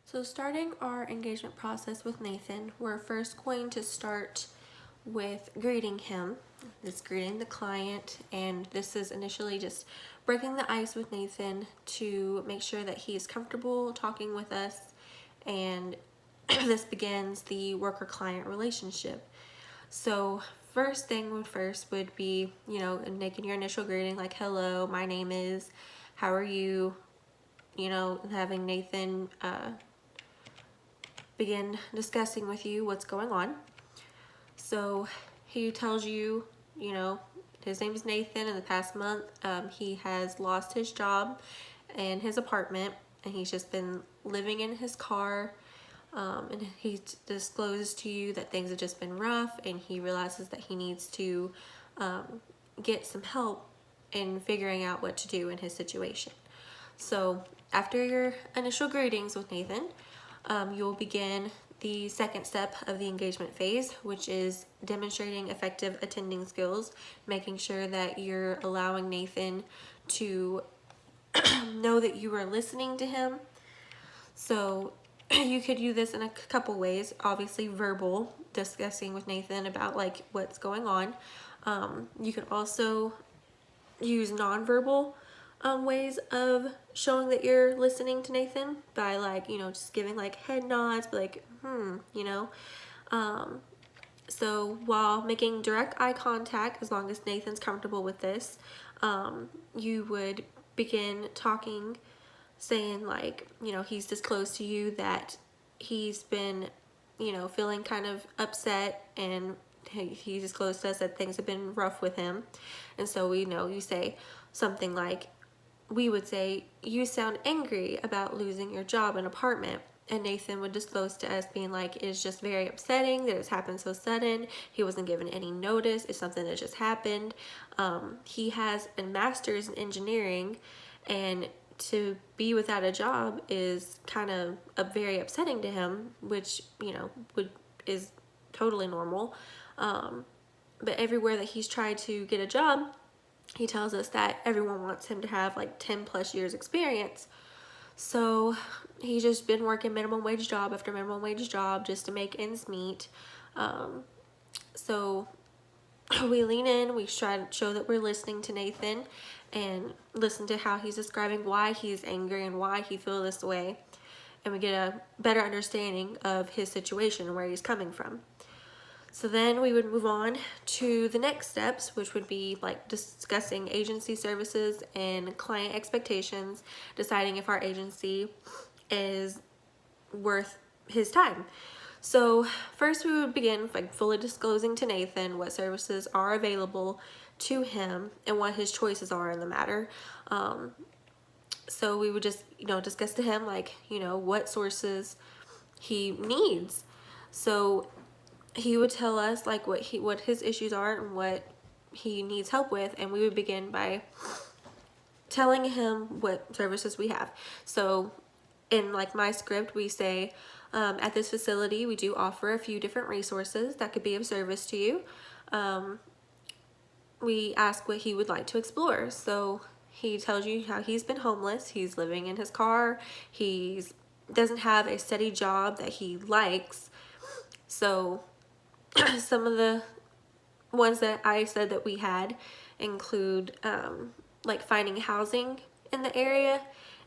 So starting our engagement process with Nathan, we're first going to start with greeting him. This greeting the client, and this is initially just breaking the ice with Nathan to make sure that he is comfortable talking with us, and this begins the worker-client relationship. So first would be, making your initial greeting like, hello, my name is, how are you, having Nathan begin discussing with you what's going on. So he tells you, his name is Nathan. In the past month, he has lost his job and his apartment, and he's just been living in his car. And he discloses to you that things have just been rough, and he realizes that he needs to get some help in figuring out what to do in his situation. So after your initial greetings with Nathan, you'll begin the second step of the engagement phase, which is demonstrating effective attending skills, making sure that you're allowing Nathan to know that you are listening to him. So you could do this in a couple ways. Obviously verbal, discussing with Nathan about like what's going on. You could also use nonverbal ways of showing that you're listening to Nathan by just giving like head nods, like, so while making direct eye contact, as long as Nathan's comfortable with this, you would begin talking, saying like, he's disclosed to you that he's been, feeling kind of upset, and he disclosed to us that things have been rough with him. And so you say something like, we would say, you sound angry about losing your job and apartment. And Nathan would disclose to us being like, it's just very upsetting that it's happened so sudden. He wasn't given any notice. It's something that just happened. He has a master's in engineering, and to be without a job is kind of very upsetting to him, which, is totally normal. But everywhere that he's tried to get a job, he tells us that everyone wants him to have like 10 plus years experience. So he's just been working minimum wage job after minimum wage job just to make ends meet. So we lean in, we try to show that we're listening to Nathan and listen to how he's describing why he's angry and why he feels this way. And we get a better understanding of his situation and where he's coming from. So then we would move on to the next steps, which would be like discussing agency services and client expectations, deciding if our agency is worth his time. So first we would begin like fully disclosing to Nathan what services are available to him and what his choices are in the matter. So we would just, discuss to him like, what sources he needs. So he would tell us like what his issues are and what he needs help with, and we would begin by telling him what services we have. So in like my script, we say, at this facility, we do offer a few different resources that could be of service to you. We ask what he would like to explore. So he tells you how he's been homeless. He's living in his car. He doesn't have a steady job that he likes. So some of the ones that I said that we had include like finding housing in the area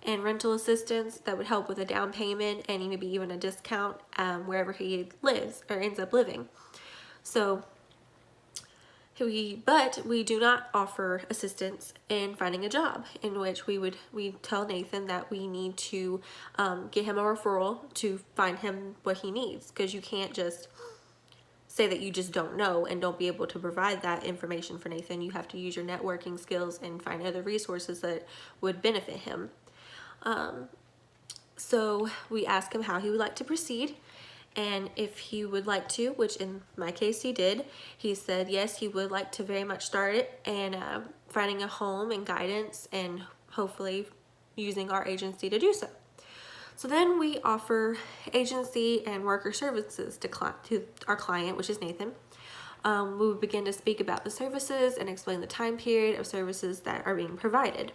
and rental assistance that would help with a down payment and maybe even a discount wherever he lives or ends up living. So we do not offer assistance in finding a job, in which we tell Nathan that we need to get him a referral to find him what he needs, because you can't just say that you just don't know and don't be able to provide that information for Nathan. You have to use your networking skills and find other resources that would benefit him. So we ask him how he would like to proceed, and if he would like to, which in my case he did, he said yes, he would like to very much start it and finding a home and guidance, and hopefully using our agency to do so. So then we offer agency and worker services to our client, which is Nathan. We would begin to speak about the services and explain the time period of services that are being provided.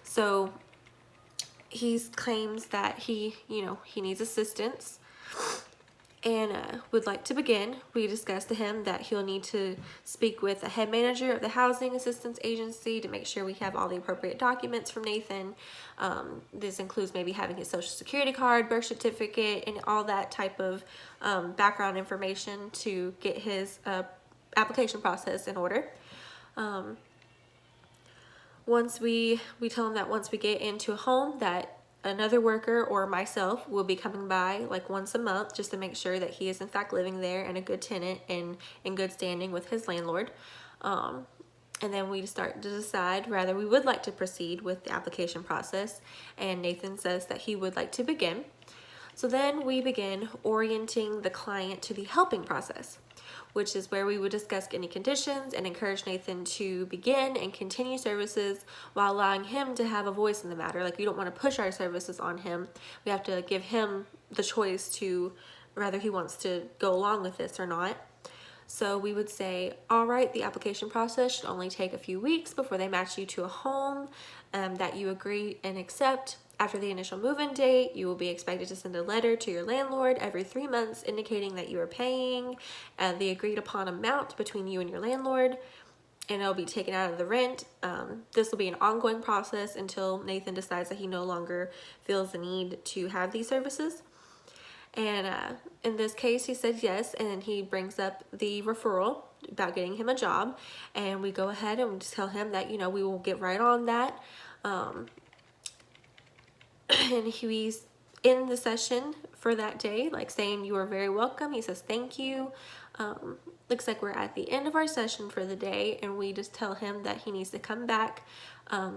So he claims that he needs assistance and would like to begin. We discussed to him that he'll need to speak with the head manager of the housing assistance agency to make sure we have all the appropriate documents from Nathan. This includes maybe having his social security card, birth certificate, and all that type of background information to get his application process in order. Once we tell him that once we get into a home, that another worker or myself will be coming by like once a month just to make sure that he is in fact living there and a good tenant and in good standing with his landlord. And then we start to decide whether we would like to proceed with the application process, and Nathan says that he would like to begin. So then we begin orienting the client to the helping process, which is where we would discuss any conditions and encourage Nathan to begin and continue services while allowing him to have a voice in the matter. Like, we don't want to push our services on him. We have to give him the choice to whether he wants to go along with this or not. So we would say, all right, the application process should only take a few weeks before they match you to a home that you agree and accept. After the initial move-in date, you will be expected to send a letter to your landlord every 3 months indicating that you are paying the agreed upon amount between you and your landlord, and it'll be taken out of the rent. This will be an ongoing process until Nathan decides that he no longer feels the need to have these services. And in this case, he said yes, and then he brings up the referral about getting him a job, and we go ahead and just tell him that, we will get right on that. And he's in the session for that day, like saying, "You are very welcome." He says, "Thank you." Looks like we're at the end of our session for the day, and we just tell him that he needs to come back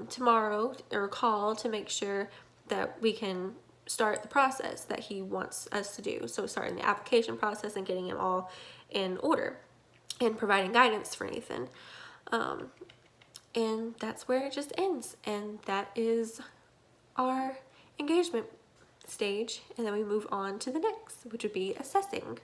tomorrow or call to make sure that we can start the process that he wants us to do. So starting the application process and getting him all in order and providing guidance for Nathan. And that's where it just ends. And that is our engagement stage. And then we move on to the next, which would be assessing.